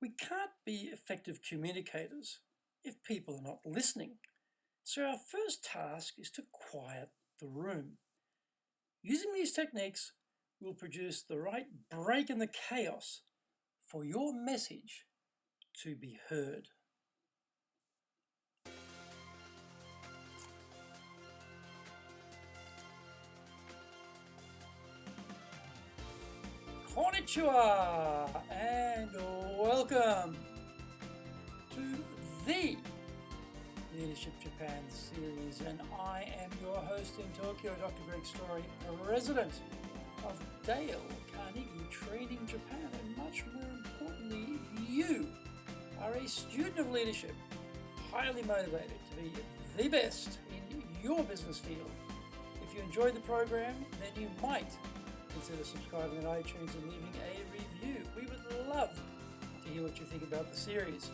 We can't be effective communicators if people are not listening. So our first task is to quiet the room. Using these techniques, we'll produce the right break in the chaos for your message to be heard. Konnichiwa and welcome to the Leadership Japan series, and I am your host in Tokyo, Dr. Greg Story, resident of Dale Carnegie Training Japan, and much more importantly, you are a student of leadership, highly motivated to be the best in your business field. If you enjoyed the program, then you might consider subscribing on iTunes and leaving a review. We would love to hear what you think about the series.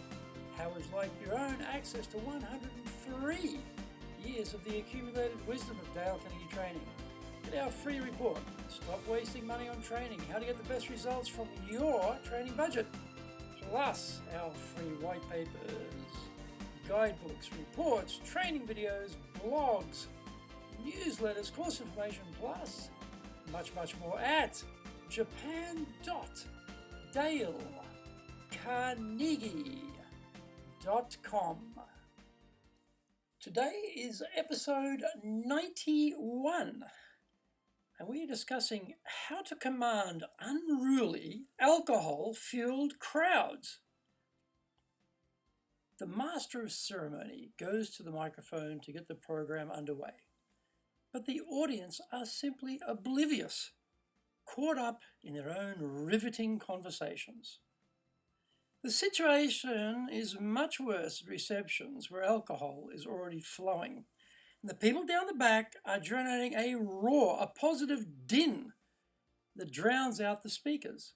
How would you like your own access to 103 years of the accumulated wisdom of Dale Carnegie Training? Get our free report, Stop Wasting Money on Training, How to Get the Best Results from Your Training Budget, plus our free white papers, guidebooks, reports, training videos, blogs, newsletters, course information, plus much more at japan.dalecarnegie.com. Today is episode 91, and we are discussing how to command unruly, alcohol-fueled crowds. The master of ceremony goes to the microphone to get the program underway, but the audience are simply oblivious, caught up in their own riveting conversations. The situation is much worse at receptions where alcohol is already flowing, and the people down the back are generating a roar, a positive din that drowns out the speakers.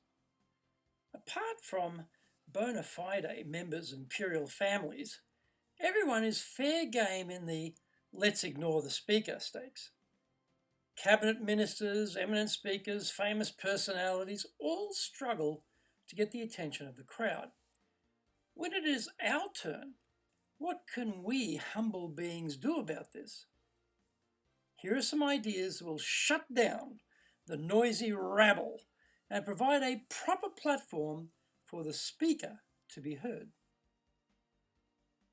Apart from bona fide members of Imperial Families, everyone is fair game in the let's ignore the speaker stakes. Cabinet ministers, eminent speakers, famous personalities all struggle to get the attention of the crowd. When it is our turn, what can we humble beings do about this? Here are some ideas that will shut down the noisy rabble and provide a proper platform for the speaker to be heard.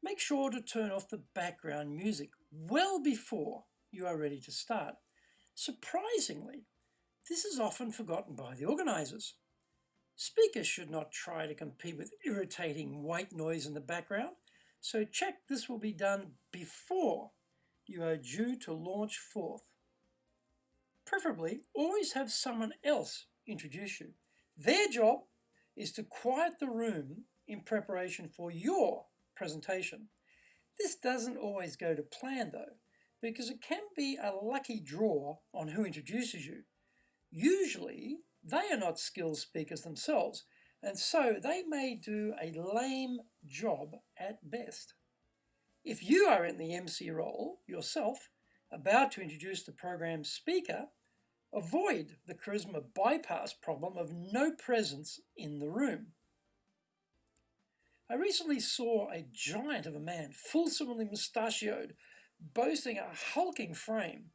Make sure to turn off the background music well before you are ready to start. Surprisingly, this is often forgotten by the organizers. Speakers should not try to compete with irritating white noise in the background, so check this will be done before you are due to launch forth. Preferably, always have someone else introduce you. Their job is to quiet the room in preparation for your presentation. This doesn't always go to plan though, because it can be a lucky draw on who introduces you. Usually, they are not skilled speakers themselves, and so they may do a lame job at best. If you are in the MC role yourself, about to introduce the program's speaker, avoid the charisma bypass problem of no presence in the room. I recently saw a giant of a man, fulsomely mustachioed, boasting a hulking frame,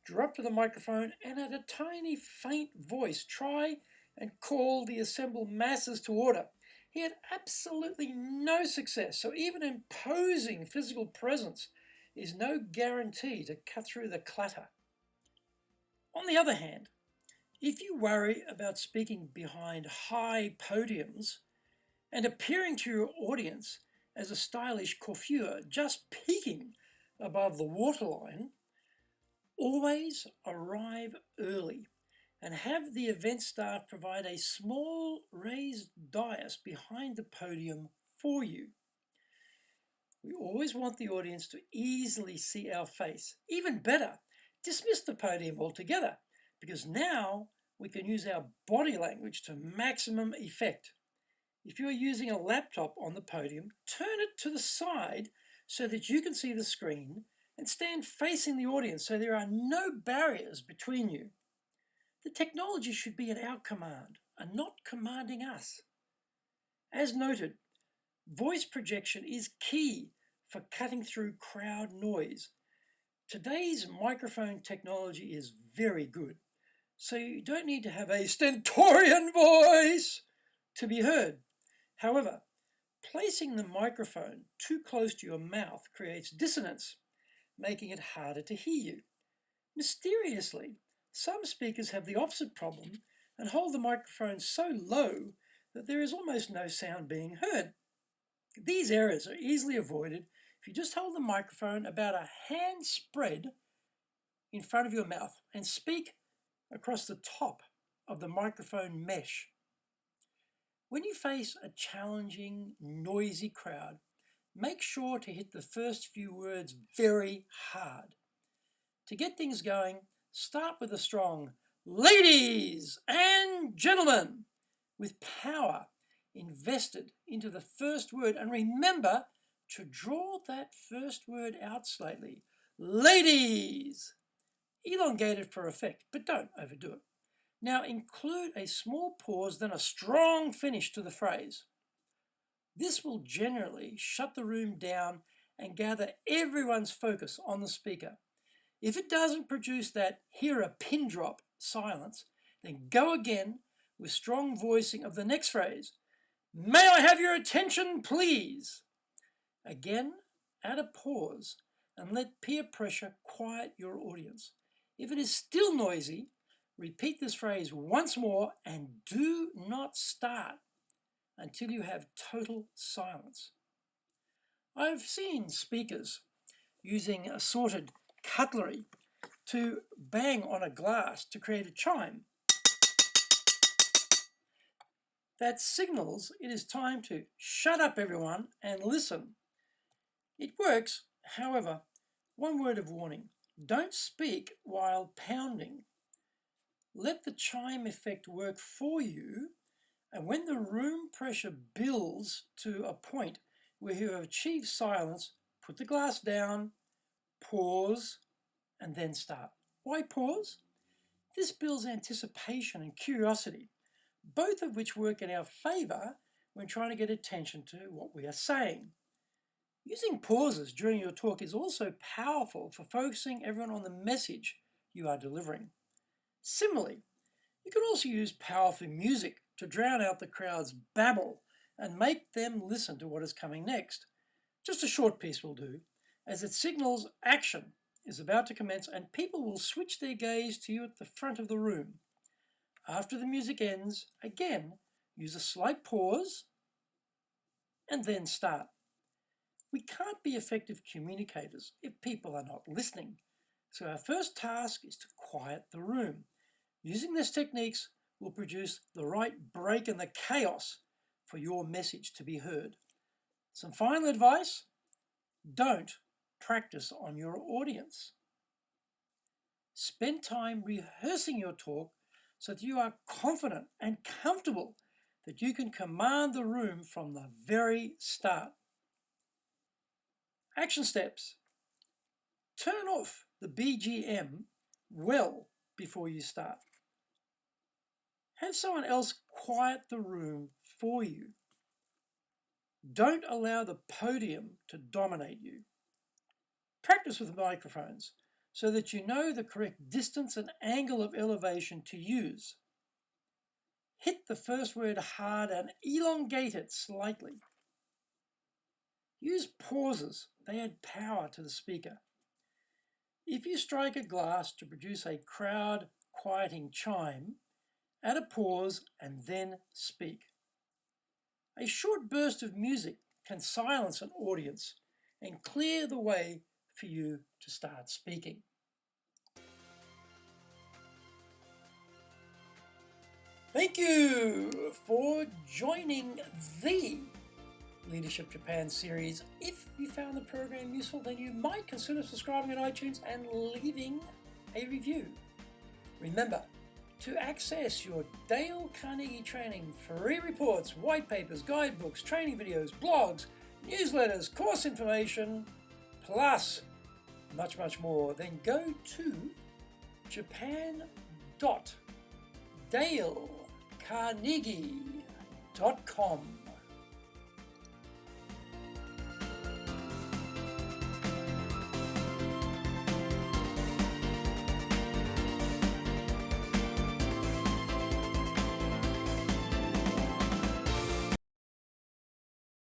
drop to the microphone and at a tiny, faint voice try and call the assembled masses to order. He had absolutely no success, so even imposing physical presence is no guarantee to cut through the clatter. On the other hand, if you worry about speaking behind high podiums and appearing to your audience as a stylish coiffure just peeking above the waterline, always arrive early and have the event staff provide a small raised dais behind the podium for you. We always want the audience to easily see our face. Even better, dismiss the podium altogether, because now we can use our body language to maximum effect. If you are using a laptop on the podium, turn it to the side so that you can see the screen and stand facing the audience so there are no barriers between you. The technology should be at our command and not commanding us. As noted, voice projection is key for cutting through crowd noise. Today's microphone technology is very good, so you don't need to have a stentorian voice to be heard. However, placing the microphone too close to your mouth creates dissonance, making it harder to hear you. Mysteriously, some speakers have the opposite problem and hold the microphone so low that there is almost no sound being heard. These errors are easily avoided if you just hold the microphone about a hand spread in front of your mouth and speak across the top of the microphone mesh. When you face a challenging, noisy crowd, make sure to hit the first few words very hard. To get things going, start with a strong "Ladies and gentlemen" with power invested into the first word, and remember to draw that first word out slightly. Ladies! Elongate it for effect, but don't overdo it. Now include a small pause, then a strong finish to the phrase. This will generally shut the room down and gather everyone's focus on the speaker. If it doesn't produce that "hear a pin drop" silence, then go again with strong voicing of the next phrase. May I have your attention, please? Again, add a pause and let peer pressure quiet your audience. If it is still noisy, repeat this phrase once more and do not start until you have total silence. I've seen speakers using assorted cutlery to bang on a glass to create a chime that signals it is time to shut up, everyone, and listen. It works, however, one word of warning: don't speak while pounding. Let the chime effect work for you, and when the room pressure builds to a point where you have achieved silence, put the glass down, pause, and then start. Why pause? This builds anticipation and curiosity, both of which work in our favor when trying to get attention to what we are saying. Using pauses during your talk is also powerful for focusing everyone on the message you are delivering. Similarly, you can also use powerful music to drown out the crowd's babble and make them listen to what is coming next. Just a short piece will do, as it signals action is about to commence and people will switch their gaze to you at the front of the room. After the music ends, again, use a slight pause and then start. We can't be effective communicators if people are not listening, so our first task is to quiet the room. Using these techniques will produce the right break in the chaos for your message to be heard. Some final advice: don't practice on your audience. Spend time rehearsing your talk so that you are confident and comfortable that you can command the room from the very start. Action steps: turn off the BGM well before you start. Have someone else quiet the room for you. Don't allow the podium to dominate you. Practice with microphones so that you know the correct distance and angle of elevation to use. Hit the first word hard and elongate it slightly. Use pauses. They add power to the speaker. If you strike a glass to produce a crowd quieting chime, add a pause and then speak. A short burst of music can silence an audience and clear the way for you to start speaking. Thank you for joining the Leadership Japan series. If you found the program useful, then you might consider subscribing on iTunes and leaving a review. Remember, to access your Dale Carnegie training, free reports, white papers, guidebooks, training videos, blogs, newsletters, course information, plus much more, then go to japan.dalecarnegie.com.